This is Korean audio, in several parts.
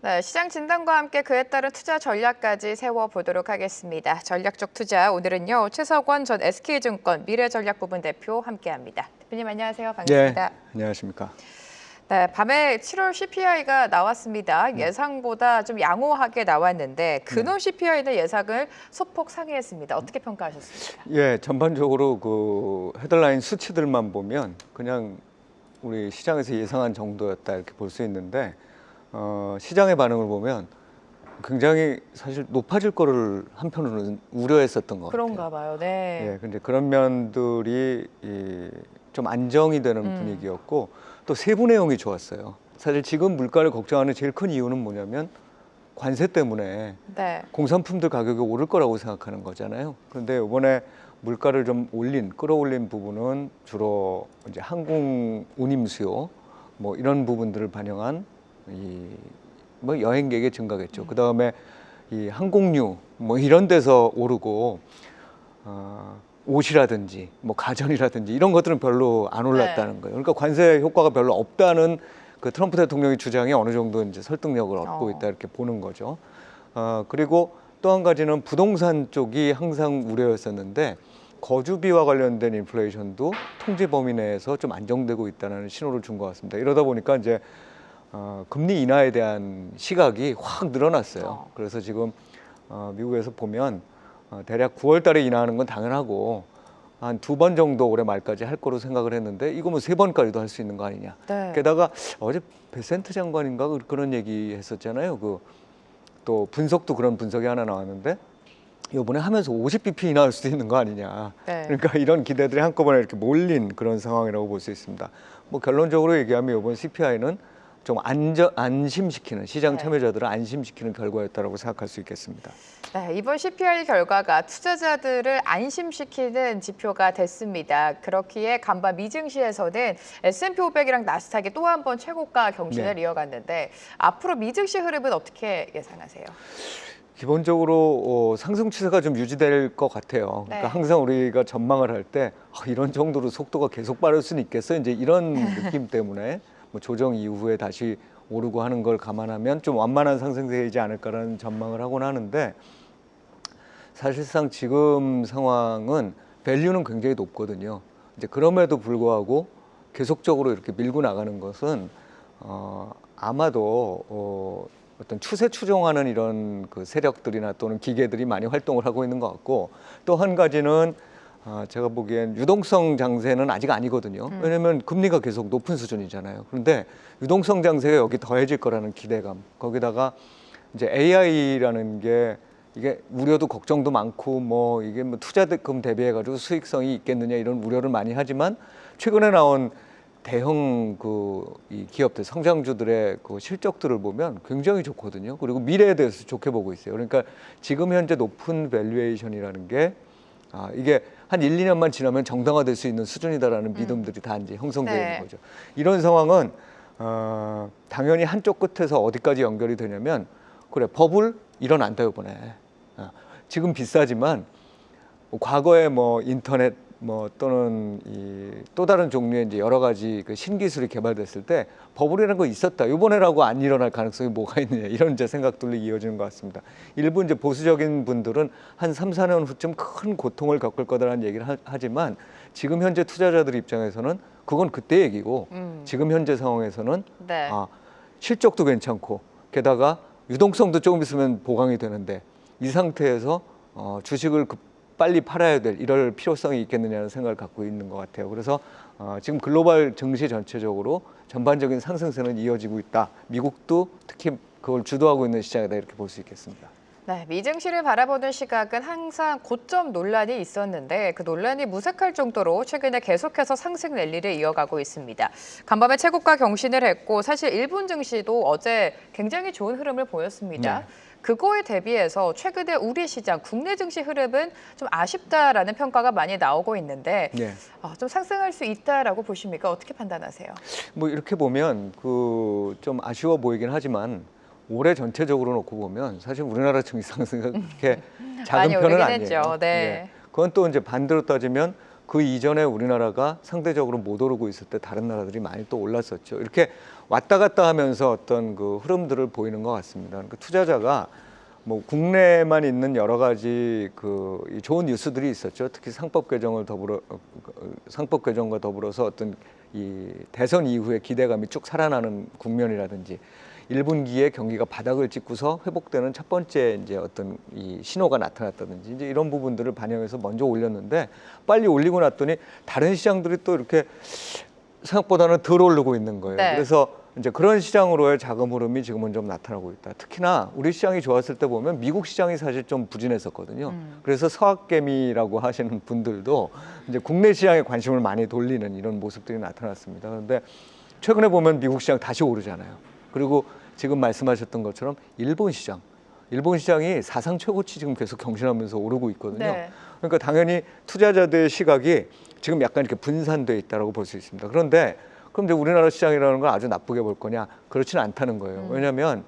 네, 시장 진단과 함께 그에 따른 투자 전략까지 세워보도록 하겠습니다. 전략적 투자, 오늘은요. 최석원 전 SK증권 미래전략부분 대표 함께합니다. 대표님 안녕하세요. 반갑습니다. 네, 안녕하십니까. 네, 밤에 7월 CPI가 나왔습니다. 예상보다 좀 양호하게 나왔는데 근원 CPI는 예상을 소폭 상회했습니다. 어떻게 평가하셨습니까? 예, 전반적으로 그 헤드라인 수치들만 보면 그냥 우리 시장에서 예상한 정도였다 이렇게 볼 수 있는데 시장의 반응을 보면 굉장히 사실 높아질 거를 한편으로는 우려했었던 것 같아요. 그런가 봐요. 네. 예, 근데 그런 면들이 좀 안정이 되는 분위기였고 또 세부 내용이 좋았어요. 사실 지금 물가를 걱정하는 제일 큰 이유는 뭐냐면 관세 때문에 네. 공산품들 가격이 오를 거라고 생각하는 거잖아요. 그런데 이번에 물가를 좀 끌어올린 부분은 주로 이제 항공 운임 수요 뭐 이런 부분들을 반영한 뭐 여행객의 증가겠죠. 그 다음에 이 항공유 뭐 이런 데서 오르고 옷이라든지 뭐 가전이라든지 이런 것들은 별로 안 올랐다는 거예요. 그러니까 관세 효과가 별로 없다는 그 트럼프 대통령의 주장이 어느 정도 이제 설득력을 얻고 있다 이렇게 보는 거죠. 그리고 또 한 가지는 부동산 쪽이 항상 우려였었는데 거주비와 관련된 인플레이션도 통제 범위 내에서 좀 안정되고 있다는 신호를 준 것 같습니다. 이러다 보니까 이제 금리 인하에 대한 시각이 확 늘어났어요. 그래서 지금 미국에서 보면 대략 9월 달에 인하하는 건 당연하고 한 2번 정도 올해 말까지 할 거로 생각을 했는데 이거 뭐 3번까지도 할 수 있는 거 아니냐. 네. 게다가 어제 베센트 장관인가 그런 얘기 했었잖아요. 또 분석도 그런 분석이 하나 나왔는데 이번에 하면서 50bp 인하할 수도 있는 거 아니냐. 네. 그러니까 이런 기대들이 한꺼번에 이렇게 몰린 그런 상황이라고 볼 수 있습니다. 뭐 결론적으로 얘기하면 이번 CPI는 좀 안심시키는 시장 참여자들을 안심시키는 결과였다라고 생각할 수 있겠습니다. 네, 이번 CPI 결과가 투자자들을 안심시키는 지표가 됐습니다. 그렇기에 간밤 미증시에서는 S&P 500이랑 나스닥이 또 한 번 최고가 경신을 이어갔는데 앞으로 미증시 흐름은 어떻게 예상하세요? 기본적으로 상승 추세가 좀 유지될 것 같아요. 그러니까 항상 우리가 전망을 할 때 이런 정도로 속도가 계속 빠를 수는 있겠어? 이제 이런 느낌 때문에 뭐 조정 이후에 다시 오르고 하는 걸 감안하면 좀 완만한 상승세이지 않을까라는 전망을 하곤 하는데 사실상 지금 상황은 밸류는 굉장히 높거든요. 이제 그럼에도 불구하고 계속적으로 이렇게 밀고 나가는 것은 아마도 어떤 추세 추종하는 이런 그 세력들이나 또는 기계들이 많이 활동을 하고 있는 것 같고 또 한 가지는 제가 보기엔 유동성 장세는 아직 아니거든요. 왜냐하면 금리가 계속 높은 수준이잖아요. 그런데 유동성 장세가 여기 더해질 거라는 기대감, 거기다가 이제 AI라는 게 이게 우려도 걱정도 많고 뭐 이게 뭐 투자금 대비해가지고 수익성이 있겠느냐 이런 우려를 많이 하지만 최근에 나온 대형 이 기업들 성장주들의 그 실적들을 보면 굉장히 좋거든요. 그리고 미래에 대해서 좋게 보고 있어요. 그러니까 지금 현재 높은 밸류에이션이라는 게 이게 한 1, 2년만 지나면 정당화될 수 있는 수준이다라는 믿음들이 다 이제 형성되어 있는 거죠. 이런 상황은 당연히 한쪽 끝에서 어디까지 연결이 되냐면 그래 버블 일어난다 이번에. 지금 비싸지만 과거에 뭐 인터넷 뭐 또는 또 다른 종류의 이제 여러 가지 그 신기술이 개발됐을 때 버블이라는 거 있었다. 이번에라고 안 일어날 가능성이 뭐가 있느냐 이런 이제 생각들로 이어지는 것 같습니다. 일부 이제 보수적인 분들은 한 3, 4년 후쯤 큰 고통을 겪을 거다라는 얘기를 하지만 지금 현재 투자자들 입장에서는 그건 그때 얘기고 지금 현재 상황에서는 실적도 괜찮고 게다가 유동성도 조금 있으면 보강이 되는데 이 상태에서 주식을 빨리 팔아야 될 이럴 필요성이 있겠느냐는 생각을 갖고 있는 것 같아요. 그래서 지금 글로벌 증시 전체적으로 전반적인 상승세는 이어지고 있다. 미국도 특히 그걸 주도하고 있는 시장이다 이렇게 볼 수 있겠습니다. 네, 미증시를 바라보는 시각은 항상 고점 논란이 있었는데 그 논란이 무색할 정도로 최근에 계속해서 상승 랠리를 이어가고 있습니다. 간밤에 최고가 경신을 했고 사실 일본 증시도 어제 굉장히 좋은 흐름을 보였습니다. 그거에 대비해서 최근에 우리 시장, 국내 증시 흐름은 좀 아쉽다라는 평가가 많이 나오고 있는데 좀 상승할 수 있다라고 보십니까? 어떻게 판단하세요? 뭐 이렇게 보면 좀 아쉬워 보이긴 하지만 올해 전체적으로 놓고 보면 사실 우리나라 증시 상승이 그렇게 작은 편은 아니에요. 그건 또 이제 반대로 따지면 그 이전에 우리나라가 상대적으로 못 오르고 있을 때 다른 나라들이 많이 또 올랐었죠. 이렇게 왔다 갔다 하면서 어떤 그 흐름들을 보이는 것 같습니다. 그러니까 투자자가 뭐 국내만 있는 여러 가지 이 좋은 뉴스들이 있었죠. 특히 상법 개정과 더불어서 어떤 이 대선 이후에 기대감이 쭉 살아나는 국면이라든지 1분기에 경기가 바닥을 찍고서 회복되는 첫 번째 이제 어떤 이 신호가 나타났다든지 이제 이런 부분들을 반영해서 먼저 올렸는데 빨리 올리고 났더니 다른 시장들이 또 이렇게 생각보다는 덜 오르고 있는 거예요. 네. 그래서 이제 그런 시장으로의 자금 흐름이 지금은 좀 나타나고 있다. 특히나 우리 시장이 좋았을 때 보면 미국 시장이 사실 좀 부진했었거든요. 그래서 서학개미라고 하시는 분들도 이제 국내 시장에 관심을 많이 돌리는 이런 모습들이 나타났습니다. 그런데 최근에 보면 미국 시장 다시 오르잖아요. 그리고 지금 말씀하셨던 것처럼 일본 시장이 사상 최고치 지금 계속 경신하면서 오르고 있거든요. 네. 그러니까 당연히 투자자들의 시각이 지금 약간 이렇게 분산돼 있다라고 볼 수 있습니다. 그런데 그럼 이제 우리나라 시장이라는 걸 아주 나쁘게 볼 거냐? 그렇지는 않다는 거예요. 왜냐하면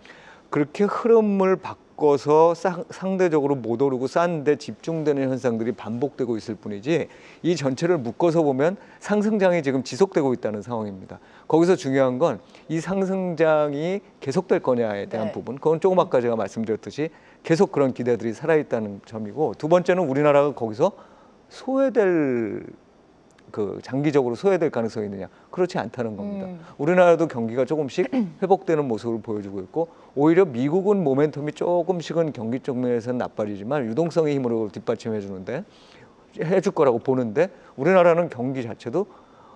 그렇게 흐름을 바꿔서 상대적으로 못 오르고 싼데 집중되는 현상들이 반복되고 있을 뿐이지 이 전체를 묶어서 보면 상승장이 지금 지속되고 있다는 상황입니다. 거기서 중요한 건 이 상승장이 계속될 거냐에 대한 네. 부분. 그건 조금 아까 제가 말씀드렸듯이 계속 그런 기대들이 살아있다는 점이고 두 번째는 우리나라가 거기서 소외될 장기적으로 소외될 가능성이 있느냐? 그렇지 않다는 겁니다. 우리나라도 경기가 조금씩 회복되는 모습을 보여주고 있고 오히려 미국은 모멘텀이 조금씩은 경기 쪽면에서는 나빠지지만 유동성의 힘으로 뒷받침해 주는데 해줄 거라고 보는데 우리나라는 경기 자체도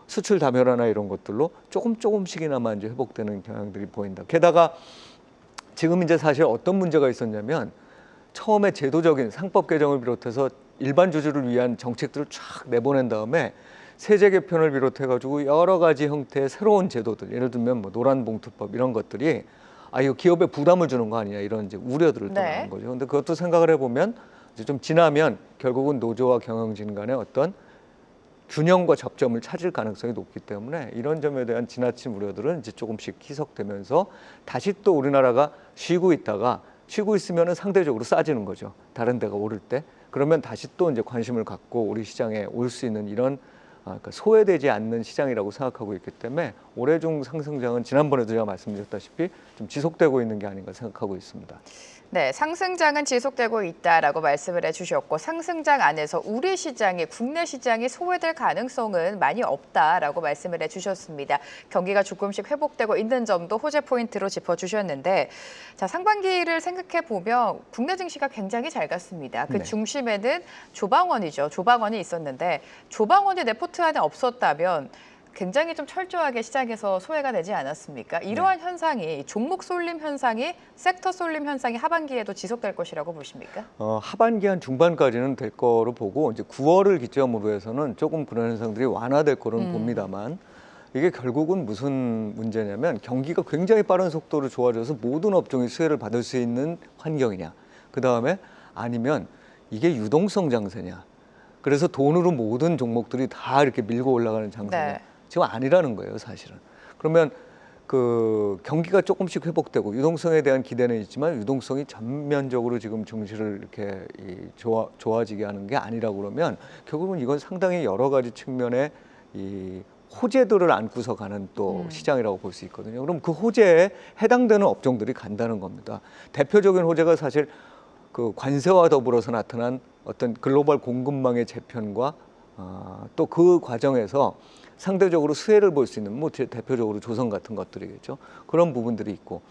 수출 다변화나 이런 것들로 조금씩이나마 이제 회복되는 경향들이 보인다. 게다가 지금 이제 사실 어떤 문제가 있었냐면 처음에 제도적인 상법 개정을 비롯해서 일반 주주를 위한 정책들을 쫙 내보낸 다음에 세제 개편을 비롯해가지고 여러 가지 형태의 새로운 제도들, 예를 들면 뭐 노란봉투법 이런 것들이 이거 기업에 부담을 주는 거 아니냐 이런 이제 우려들을 네. 떠나는 거죠. 근데 그것도 생각을 해보면 이제 좀 지나면 결국은 노조와 경영진 간의 어떤 균형과 접점을 찾을 가능성이 높기 때문에 이런 점에 대한 지나친 우려들은 이제 조금씩 희석되면서 다시 또 우리나라가 쉬고 있으면은 상대적으로 싸지는 거죠. 다른 데가 오를 때. 그러면 다시 또 이제 관심을 갖고 우리 시장에 올 수 있는 이런 그러니까 소외되지 않는 시장이라고 생각하고 있기 때문에 올해 중 상승장은 지난번에도 제가 말씀드렸다시피 좀 지속되고 있는 게 아닌가 생각하고 있습니다. 네, 상승장은 지속되고 있다라고 말씀을 해주셨고 상승장 안에서 우리 시장이 국내 시장이 소외될 가능성은 많이 없다라고 말씀을 해주셨습니다. 경기가 조금씩 회복되고 있는 점도 호재 포인트로 짚어주셨는데 자 상반기를 생각해 보면 국내 증시가 굉장히 잘 갔습니다. 그 네. 중심에는 조방원이죠. 조방원이 있었는데 조방원이 내 포트 안에 없었다면 굉장히 좀 철저하게 시장에서 소외가 되지 않았습니까? 이러한 현상이 종목 쏠림 현상이 섹터 쏠림 현상이 하반기에도 지속될 것이라고 보십니까? 하반기 한 중반까지는 될 거로 보고 이제 9월을 기점으로 해서는 조금 그런 현상들이 완화될 거로는 봅니다만 이게 결국은 무슨 문제냐면 경기가 굉장히 빠른 속도로 좋아져서 모든 업종이 수혜를 받을 수 있는 환경이냐. 그다음에 아니면 이게 유동성 장세냐. 그래서 돈으로 모든 종목들이 다 이렇게 밀고 올라가는 장세냐. 네. 지금 아니라는 거예요, 사실은. 그러면 그 경기가 조금씩 회복되고 유동성에 대한 기대는 있지만 유동성이 전면적으로 지금 증시를 이렇게 좋아지게 하는 게 아니라고 그러면 결국은 이건 상당히 여러 가지 측면의 이 호재들을 안고서 가는 또 시장이라고 볼 수 있거든요. 그럼 그 호재에 해당되는 업종들이 간다는 겁니다. 대표적인 호재가 사실 그 관세와 더불어서 나타난 어떤 글로벌 공급망의 재편과 또 그 과정에서 상대적으로 수혜를 볼 수 있는 뭐 대표적으로 조선 같은 것들이겠죠. 그런 부분들이 있고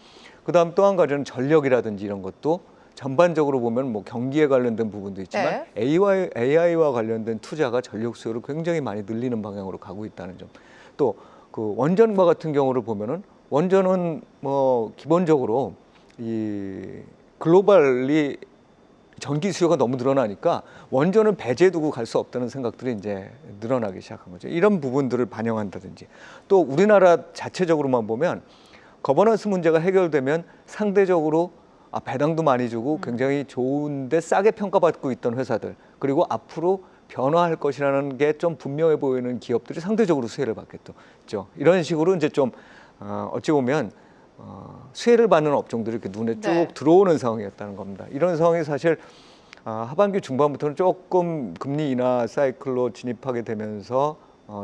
그다음 또 한 가지는 전력이라든지 이런 것도 전반적으로 보면 뭐 경기에 관련된 부분도 있지만 네. AI와 관련된 투자가 전력 수요를 굉장히 많이 늘리는 방향으로 가고 있다는 점. 또 그 원전과 같은 경우를 보면은 원전은 뭐 기본적으로 이 글로벌리 전기 수요가 너무 늘어나니까 원전은 배제두고 갈 수 없다는 생각들이 이제 늘어나기 시작한 거죠. 이런 부분들을 반영한다든지 또 우리나라 자체적으로만 보면 거버넌스 문제가 해결되면 상대적으로 배당도 많이 주고 굉장히 좋은데 싸게 평가받고 있던 회사들 그리고 앞으로 변화할 것이라는 게 좀 분명해 보이는 기업들이 상대적으로 수혜를 받겠죠. 이런 식으로 이제 좀 어찌 보면 수혜를 받는 업종들이 이렇게 눈에 쭉 네. 들어오는 상황이었다는 겁니다. 이런 상황이 사실 하반기 중반부터는 조금 금리 인하 사이클로 진입하게 되면서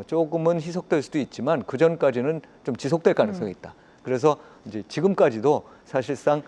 조금은 희석될 수도 있지만 그 전까지는 좀 지속될 가능성이 있다. 그래서 이제 지금까지도 사실상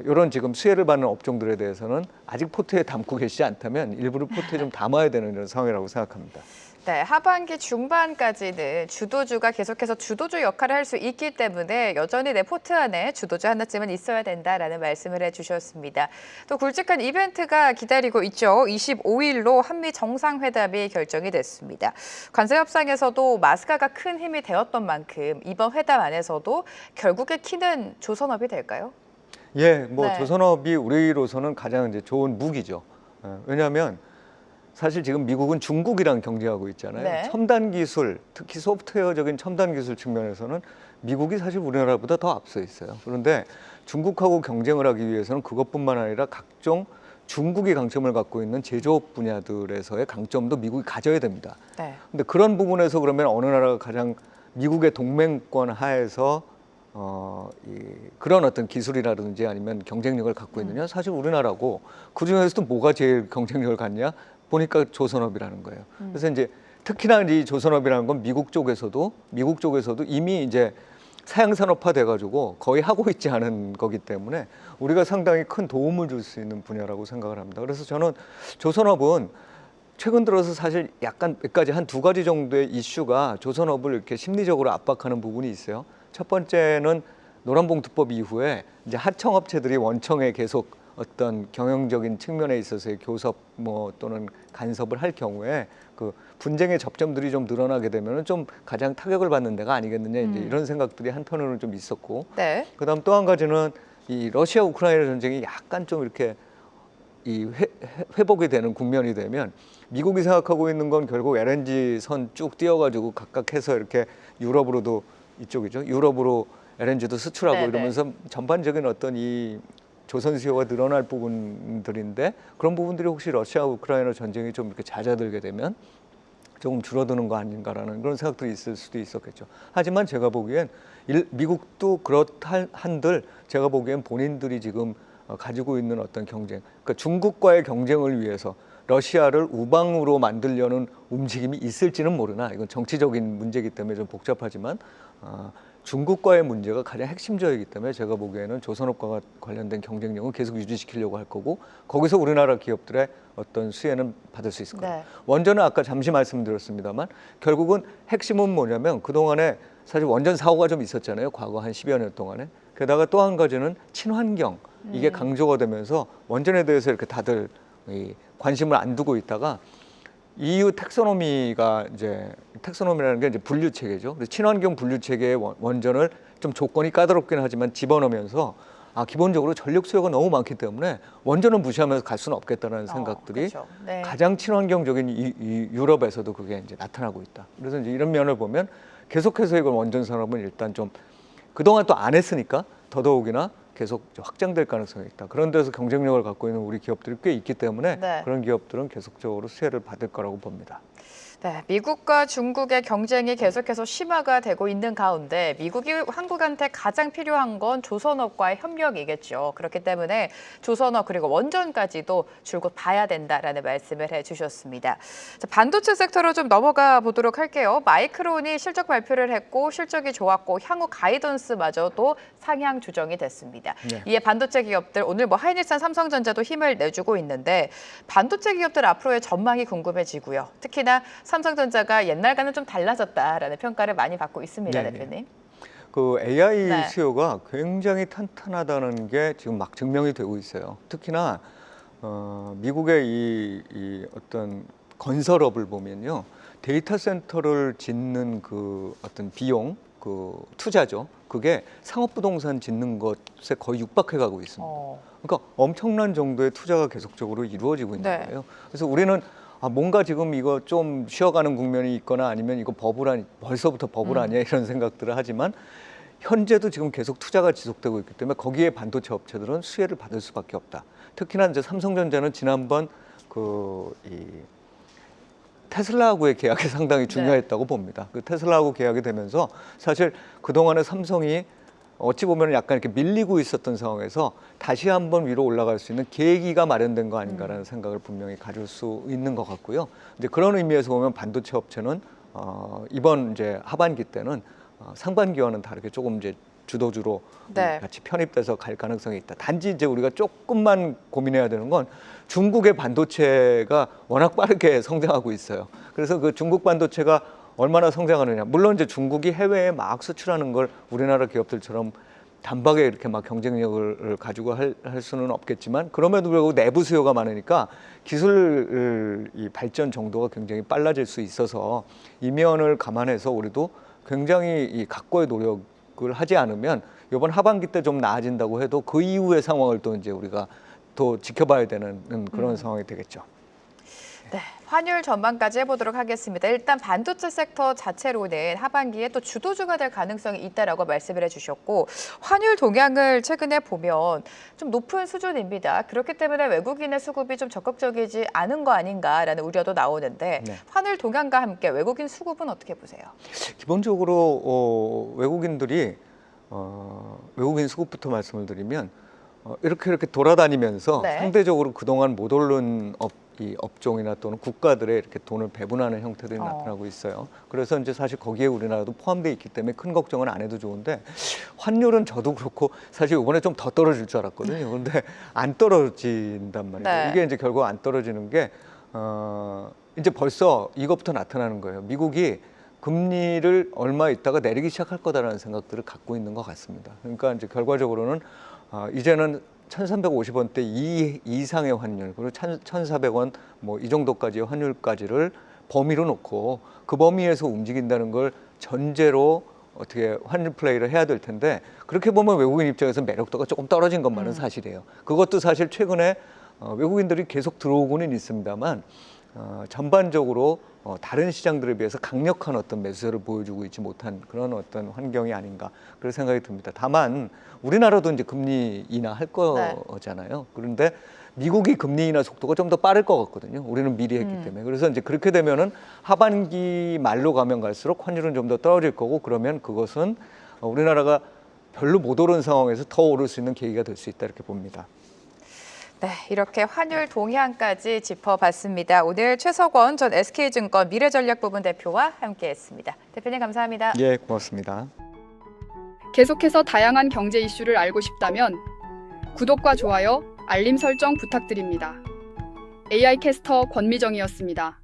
이런 지금 수혜를 받는 업종들에 대해서는 아직 포트에 담고 계시지 않다면 일부러 포트에 좀 담아야 되는 이런 상황이라고 생각합니다. 네, 하반기 중반까지는 주도주가 계속해서 주도주 역할을 할 수 있기 때문에 여전히 내 포트 안에 주도주 하나쯤은 있어야 된다라는 말씀을 해주셨습니다. 또 굵직한 이벤트가 기다리고 있죠. 25일로 한미 정상회담이 결정이 됐습니다. 관세 협상에서도 마스카가 큰 힘이 되었던 만큼 이번 회담 안에서도 결국에 키는 조선업이 될까요? 예, 뭐 네. 조선업이 우리로서는 가장 이제 좋은 무기죠. 왜냐하면 사실 지금 미국은 중국이랑 경쟁하고 있잖아요. 네. 첨단 기술, 특히 소프트웨어적인 첨단 기술 측면에서는 미국이 사실 우리나라보다 더 앞서 있어요. 그런데 중국하고 경쟁을 하기 위해서는 그것뿐만 아니라 각종 중국이 강점을 갖고 있는 제조업 분야들에서의 강점도 미국이 가져야 됩니다. 네. 근데 그런 부분에서 그러면 어느 나라가 가장 미국의 동맹권 하에서 그런 어떤 기술이라든지 아니면 경쟁력을 갖고 있느냐? 사실 우리나라고 그중에서도 뭐가 제일 경쟁력을 갖냐? 보니까 조선업이라는 거예요. 그래서 이제 특히나 이 조선업이라는 건 미국 쪽에서도 이미 이제 사양산업화 돼가지고 거의 하고 있지 않은 거기 때문에 우리가 상당히 큰 도움을 줄 수 있는 분야라고 생각을 합니다. 그래서 저는 조선업은 최근 들어서 사실 약간 몇 가지 한 두 가지 정도의 이슈가 조선업을 이렇게 심리적으로 압박하는 부분이 있어요. 첫 번째는 노란봉투법 이후에 이제 하청업체들이 원청에 계속 어떤 경영적인 측면에 있어서의 교섭 뭐 또는 간섭을 할 경우에 그 분쟁의 접점들이 좀 늘어나게 되면은 좀 가장 타격을 받는 데가 아니겠느냐 이제 이런 생각들이 한편으로는 좀 있었고, 네. 그다음 또 한 가지는 이 러시아 우크라이나 전쟁이 약간 좀 이렇게 회복이 되는 국면이 되면 미국이 생각하고 있는 건 결국 LNG 선 쭉 띄어가지고 각각 해서 이렇게 유럽으로도 이쪽이죠. 유럽으로 LNG도 수출하고 네네. 이러면서 전반적인 어떤 이 조선 수요가 늘어날 부분들인데 그런 부분들이 혹시 러시아 우크라이나 전쟁이 좀 이렇게 잦아들게 되면 조금 줄어드는 거 아닌가라는 그런 생각들이 있을 수도 있었겠죠. 하지만 제가 보기엔 미국도 그렇다 한들 제가 보기엔 본인들이 지금 가지고 있는 어떤 경쟁, 그러니까 중국과의 경쟁을 위해서 러시아를 우방으로 만들려는 움직임이 있을지는 모르나 이건 정치적인 문제이기 때문에 좀 복잡하지만 중국과의 문제가 가장 핵심적이기 때문에 제가 보기에는 조선업과 관련된 경쟁력은 계속 유지시키려고 할 거고 거기서 우리나라 기업들의 어떤 수혜는 받을 수 있을 거예요. 네. 원전은 아까 잠시 말씀드렸습니다만 결국은 핵심은 뭐냐면 그동안에 사실 원전 사고가 좀 있었잖아요. 과거 한 10여 년 동안에. 게다가 또 한 가지는 친환경 이게 강조가 되면서 원전에 대해서 이렇게 다들 관심을 안 두고 있다가 EU 텍소노미가 이제 텍소노미라는 게 이제 분류 체계죠. 그래서 친환경 분류 체계의 원전을 좀 조건이 까다롭긴 하지만 집어넣으면서 기본적으로 전력 수요가 너무 많기 때문에 원전은 무시하면서 갈 수는 없겠다는 생각들이 그렇죠. 네. 가장 친환경적인 이 유럽에서도 그게 이제 나타나고 있다. 그래서 이제 이런 면을 보면 계속해서 이건 원전 산업은 일단 좀 그동안 또 안 했으니까 더더욱이나 계속 확장될 가능성이 있다. 그런 데서 경쟁력을 갖고 있는 우리 기업들이 꽤 있기 때문에 네. 그런 기업들은 계속적으로 수혜를 받을 거라고 봅니다. 네, 미국과 중국의 경쟁이 계속해서 심화가 되고 있는 가운데 미국이 한국한테 가장 필요한 건 조선업과의 협력이겠죠. 그렇기 때문에 조선업 그리고 원전까지도 줄곧 봐야 된다라는 말씀을 해주셨습니다. 자, 반도체 섹터로 좀 넘어가 보도록 할게요. 마이크론이 실적 발표를 했고 실적이 좋았고 향후 가이던스마저도 상향 조정이 됐습니다. 네. 이에 반도체 기업들 오늘 뭐 하이닉스한 삼성전자도 힘을 내주고 있는데 반도체 기업들 앞으로의 전망이 궁금해지고요. 특히나 삼성전자가 옛날과는 좀 달라졌다라는 평가를 많이 받고 있습니다, 네네. 대표님. 그 AI 네. 수요가 굉장히 탄탄하다는 게 지금 막 증명이 되고 있어요. 특히나 미국의 이 어떤 건설업을 보면요, 데이터 센터를 짓는 그 어떤 비용, 그 투자죠. 그게 상업부동산 짓는 것에 거의 육박해가고 있습니다. 그러니까 엄청난 정도의 투자가 계속적으로 이루어지고 있는 네. 거예요. 그래서 우리는 뭔가 지금 이거 좀 쉬어가는 국면이 있거나 아니면 이거 벌써부터 버블 아니야 이런 생각들을 하지만 현재도 지금 계속 투자가 지속되고 있기 때문에 거기에 반도체 업체들은 수혜를 받을 수밖에 없다. 특히나 이제 삼성전자는 지난번 이 테슬라하고의 계약이 상당히 중요했다고 봅니다. 그 테슬라하고 계약이 되면서 사실 그동안에 삼성이 어찌 보면 약간 이렇게 밀리고 있었던 상황에서 다시 한번 위로 올라갈 수 있는 계기가 마련된 거 아닌가라는 생각을 분명히 가질 수 있는 것 같고요. 이제 그런 의미에서 보면 반도체 업체는 이번 이제 하반기 때는 상반기와는 다르게 조금 이제 주도주로 네. 같이 편입돼서 갈 가능성이 있다. 단지 이제 우리가 조금만 고민해야 되는 건 중국의 반도체가 워낙 빠르게 성장하고 있어요. 그래서 그 중국 반도체가 얼마나 성장하느냐. 물론 이제 중국이 해외에 막 수출하는 걸 우리나라 기업들처럼 단박에 이렇게 막 경쟁력을 가지고 할 수는 없겠지만 그럼에도 불구하고 내부 수요가 많으니까 기술 이 발전 정도가 굉장히 빨라질 수 있어서 이 면을 감안해서 우리도 굉장히 이 각고의 노력을 하지 않으면 이번 하반기 때 좀 나아진다고 해도 그 이후의 상황을 또 이제 우리가 또 지켜봐야 되는 그런 상황이 되겠죠. 네, 환율 전망까지 해보도록 하겠습니다. 일단 반도체 섹터 자체로는 하반기에 또 주도주가 될 가능성이 있다라고 말씀을 해주셨고 환율 동향을 최근에 보면 좀 높은 수준입니다. 그렇기 때문에 외국인의 수급이 좀 적극적이지 않은 거 아닌가라는 우려도 나오는데 네. 환율 동향과 함께 외국인 수급은 어떻게 보세요? 기본적으로 외국인들이 외국인 수급부터 말씀을 드리면 이렇게 돌아다니면서 네. 상대적으로 그동안 못 오른 이 업종이나 또는 국가들에 이렇게 돈을 배분하는 형태들이 나타나고 있어요. 그래서 이제 사실 거기에 우리나라도 포함되어 있기 때문에 큰 걱정은 안 해도 좋은데 환율은 저도 그렇고 사실 이번에 좀 더 떨어질 줄 알았거든요. 그런데 안 떨어진단 말이에요. 네. 이게 이제 결국 안 떨어지는 게 이제 벌써 이것부터 나타나는 거예요. 미국이 금리를 얼마 있다가 내리기 시작할 거다라는 생각들을 갖고 있는 것 같습니다. 그러니까 이제 결과적으로는 이제는 1,350원대 이상의 환율, 그리고 1,400원 뭐 이 정도까지의 환율까지를 범위로 놓고 그 범위에서 움직인다는 걸 전제로 어떻게 환율 플레이를 해야 될 텐데 그렇게 보면 외국인 입장에서 매력도가 조금 떨어진 것만은 사실이에요. 그것도 사실 최근에 외국인들이 계속 들어오고는 있습니다만 전반적으로 다른 시장들에 비해서 강력한 어떤 매수세를 보여주고 있지 못한 그런 어떤 환경이 아닌가 그런 생각이 듭니다. 다만 우리나라도 이제 금리 인하할 거잖아요. 그런데 미국이 금리 인하 속도가 좀 더 빠를 것 같거든요. 우리는 미리 했기 때문에. 그래서 이제 그렇게 되면은 하반기 말로 가면 갈수록 환율은 좀 더 떨어질 거고 그러면 그것은 우리나라가 별로 못 오른 상황에서 더 오를 수 있는 계기가 될 수 있다 이렇게 봅니다. 네, 이렇게 환율 동향까지 짚어봤습니다. 오늘 최석원 전 SK증권 미래전략부문 대표와 함께했습니다. 대표님 감사합니다. 예, 고맙습니다. 계속해서 다양한 경제 이슈를 알고 싶다면 구독과 좋아요, 알림 설정 부탁드립니다. AI 캐스터 권미정이었습니다.